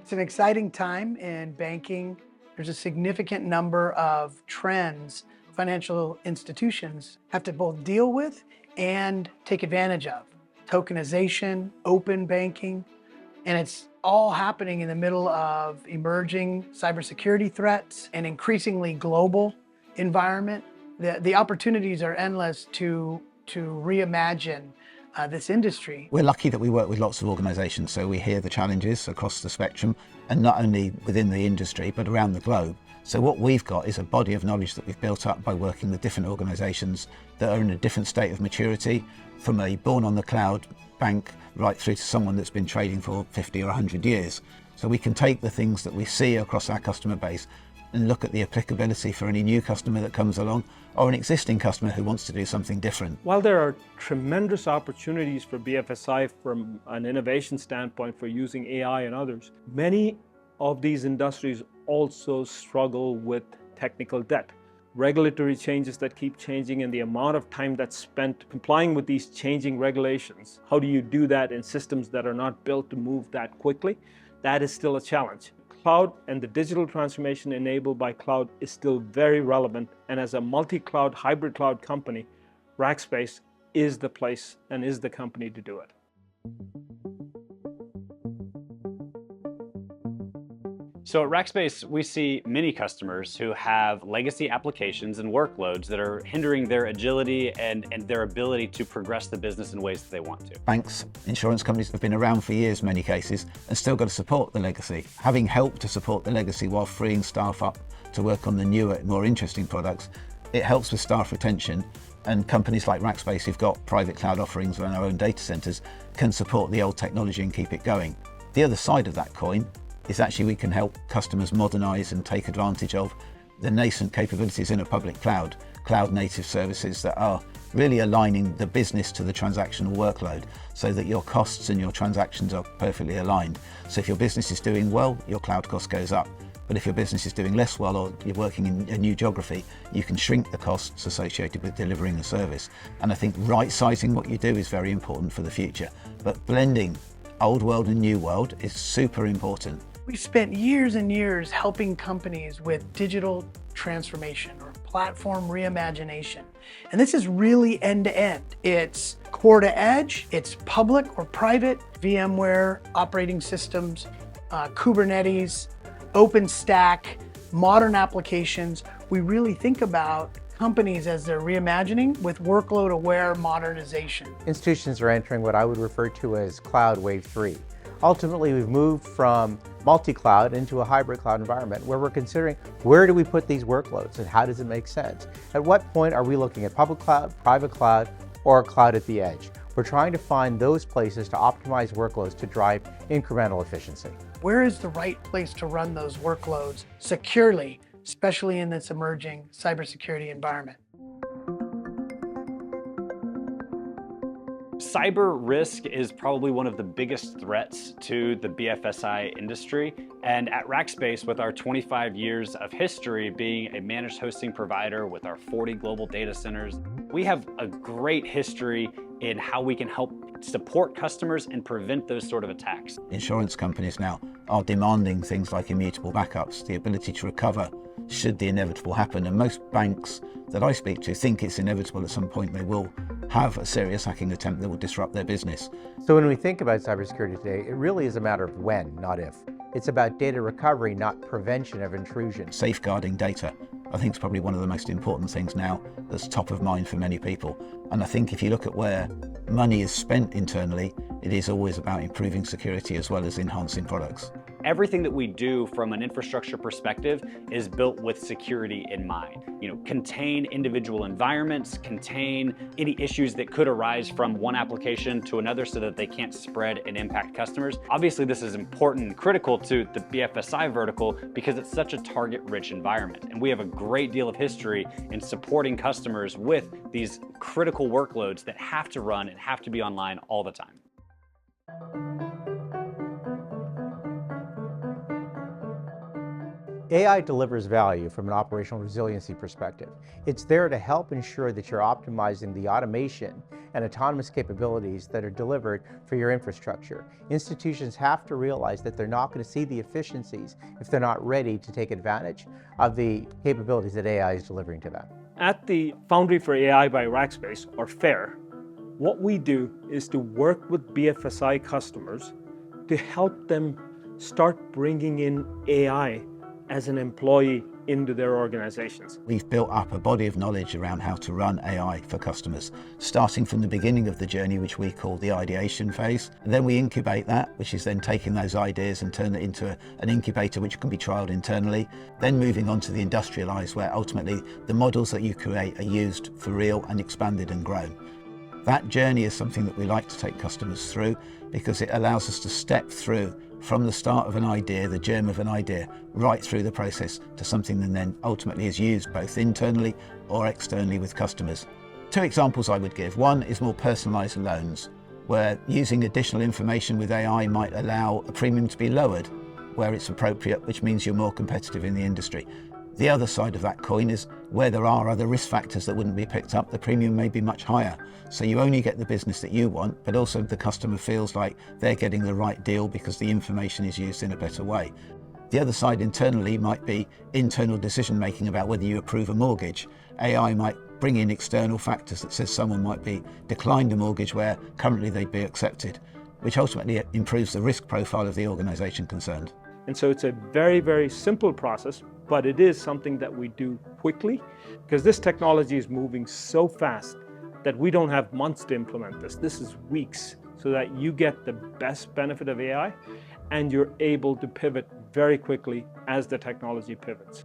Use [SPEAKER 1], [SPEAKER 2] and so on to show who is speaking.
[SPEAKER 1] It's an exciting time in banking. There's a significant number of trends financial institutions have to both deal with and take advantage of. Tokenization, open banking, and it's all happening in the middle of emerging cybersecurity threats and increasingly global environment. The opportunities are endless to reimagine this industry.
[SPEAKER 2] We're lucky that we work with lots of organisations, so we hear the challenges across the spectrum, and not only within the industry, but around the globe. So what we've got is a body of knowledge that we've built up by working with different organisations that are in a different state of maturity, from a born on the cloud bank right through to someone that's been trading for 50 or 100 years. So we can take the things that we see across our customer base and look at the applicability for any new customer that comes along or an existing customer who wants to do something different.
[SPEAKER 3] While there are tremendous opportunities for BFSI from an innovation standpoint for using AI and others, many of these industries also struggle with technical debt. Regulatory changes that keep changing and the amount of time that's spent complying with these changing regulations. How do you do that in systems that are not built to move that quickly? That is still a challenge. Cloud and the digital transformation enabled by cloud is still very relevant, and as a multi-cloud, hybrid cloud company, Rackspace is the place and is the company to do it.
[SPEAKER 4] So at Rackspace, we see many customers who have legacy applications and workloads that are hindering their agility and their ability to progress the business in ways that they want to.
[SPEAKER 2] Banks, insurance companies have been around for years, many cases, and still got to support the legacy. Having helped to support the legacy while freeing staff up to work on the newer, more interesting products, it helps with staff retention, and companies like Rackspace, who've got private cloud offerings and our own data centers, can support the old technology and keep it going. The other side of that coin is actually we can help customers modernize and take advantage of the nascent capabilities in a public cloud, cloud native services that are really aligning the business to the transactional workload so that your costs and your transactions are perfectly aligned. So if your business is doing well, your cloud cost goes up. But if your business is doing less well or you're working in a new geography, you can shrink the costs associated with delivering a service. And I think right-sizing what you do is very important for the future. But blending old world and new world is super important.
[SPEAKER 1] We've spent years and years helping companies with digital transformation or platform reimagination. And this is really end-to-end. It's core to edge, it's public or private, VMware, operating systems, Kubernetes, OpenStack, modern applications. We really think about companies as they're reimagining with workload-aware modernization.
[SPEAKER 5] Institutions are entering what I would refer to as Cloud Wave 3. Ultimately, we've moved from multi-cloud into a hybrid cloud environment where we're considering where do we put these workloads and how does it make sense? At what point are we looking at public cloud, private cloud, or cloud at the edge? We're trying to find those places to optimize workloads to drive incremental efficiency.
[SPEAKER 1] Where is the right place to run those workloads securely, especially in this emerging cybersecurity environment?
[SPEAKER 4] Cyber risk is probably one of the biggest threats to the BFSI industry. And at Rackspace, with our 25 years of history being a managed hosting provider with our 40 global data centers, we have a great history in how we can help support customers and prevent those sort of attacks.
[SPEAKER 2] Insurance companies now are demanding things like immutable backups, the ability to recover should the inevitable happen. And most banks that I speak to think it's inevitable at some point they will have a serious hacking attempt that will disrupt their business.
[SPEAKER 5] So when we think about cybersecurity today, it really is a matter of when, not if. It's about data recovery, not prevention of intrusion.
[SPEAKER 2] Safeguarding data, I think, is probably one of the most important things now that's top of mind for many people. And I think if you look at where money is spent internally, it is always about improving security as well as enhancing products.
[SPEAKER 4] Everything that we do from an infrastructure perspective is built with security in mind. Contain individual environments, contain any issues that could arise from one application to another so that they can't spread and impact customers. Obviously, this is important and critical to the BFSI vertical because it's such a target-rich environment. And we have a great deal of history in supporting customers with these critical workloads that have to run and have to be online all the time.
[SPEAKER 5] AI delivers value from an operational resiliency perspective. It's there to help ensure that you're optimizing the automation and autonomous capabilities that are delivered for your infrastructure. Institutions have to realize that they're not going to see the efficiencies if they're not ready to take advantage of the capabilities that AI is delivering to them.
[SPEAKER 3] At the Foundry for AI by Rackspace, or FAIR, what we do is to work with BFSI customers to help them start bringing in AI as an employee into their organizations.
[SPEAKER 2] We've built up a body of knowledge around how to run AI for customers, starting from the beginning of the journey, which we call the ideation phase. And then we incubate that, which is then taking those ideas and turn it into an incubator which can be trialed internally. Then moving on to the industrialize, where ultimately the models that you create are used for real and expanded and grown. That journey is something that we like to take customers through because it allows us to step through from the start of an idea, the germ of an idea, right through the process to something that then ultimately is used both internally or externally with customers. Two examples I would give. One is more personalized loans, where using additional information with AI might allow a premium to be lowered where it's appropriate, which means you're more competitive in the industry. The other side of that coin is where there are other risk factors that wouldn't be picked up, the premium may be much higher. So you only get the business that you want, but also the customer feels like they're getting the right deal because the information is used in a better way. The other side internally might be internal decision making about whether you approve a mortgage. AI might bring in external factors that says someone might be declined a mortgage where currently they'd be accepted, which ultimately improves the risk profile of the organization concerned.
[SPEAKER 3] And so it's a very, very simple process, but it is something that we do quickly because this technology is moving so fast that we don't have months to implement this. This is weeks, so that you get the best benefit of AI and you're able to pivot very quickly as the technology pivots.